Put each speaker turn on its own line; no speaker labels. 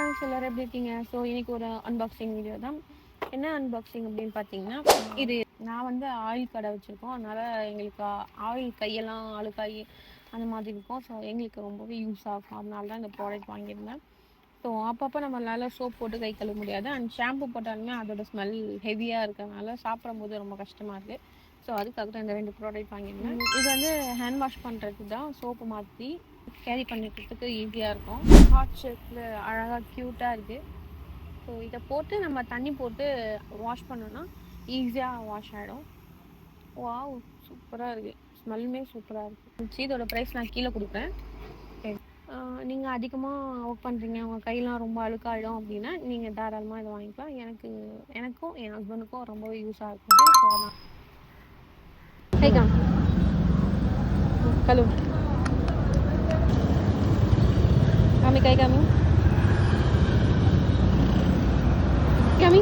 Friends எல்லாரும் எப்படி இருக்கீங்க? ஸோ இன்னைக்கு ஒரு அன்பாக்சிங் வீடியோ தான். என்ன அன்பாக்சிங் அப்படின்னு பார்த்தீங்கன்னா, இது நான் வந்து ஆயில் கடை வச்சுருக்கோம். அதனால் எங்களுக்கு ஆயில் கையெல்லாம் அழுக்காகி அந்த மாதிரி இருக்கும். ஸோ எங்களுக்கு ரொம்பவே யூஸ் ஆகும். அதனால தான் இந்த ப்ராடக்ட் வாங்கியிருந்தேன். ஸோ அப்பப்போ நம்மளால சோப் போட்டு கை கழுவ முடியாது. அண்ட் ஷாம்பு போட்டாலுமே அதோட ஸ்மெல் ஹெவியாக இருக்கிறதுனால சாப்பிடும்போது ரொம்ப கஷ்டமாக இருக்குது. ஸோ அதுக்காக தான் இந்த 2 ப்ராடக்ட் வாங்கியிருந்தேன். இது வந்து ஹேண்ட் வாஷ் பண்ணுறதுக்கு தான், சோப்பு மாதிரி கேரி பண்ணிக்கிறதுக்கு ஈஸியாக இருக்கும். ஹாட் ஷேப்பில் அழகாக க்யூட்டாக இருக்குது. ஸோ இதை போட்டு நம்ம தண்ணி போட்டு வாஷ் பண்ணோன்னா ஈஸியாக வாஷ் ஆகிடும். வாவ், சூப்பராக இருக்குது. ஸ்மெல்லுமே சூப்பராக இருக்குது. இதோட ப்ரைஸ் நான் கீழே கொடுக்குறேன். நீங்கள் அதிகமாக ஒர்க் பண்ணுறீங்க, உங்கள் கையெல்லாம் ரொம்ப அழுக்காயிடும் அப்படின்னா நீங்கள் தாராளமாக இதை வாங்கிக்கலாம். எனக்கும் என் ஹஸ்பண்டுக்கும் ரொம்பவே யூஸாக இருக்குது. ஸோ நான் கை காமி கழுவு காமி கை காமி காமி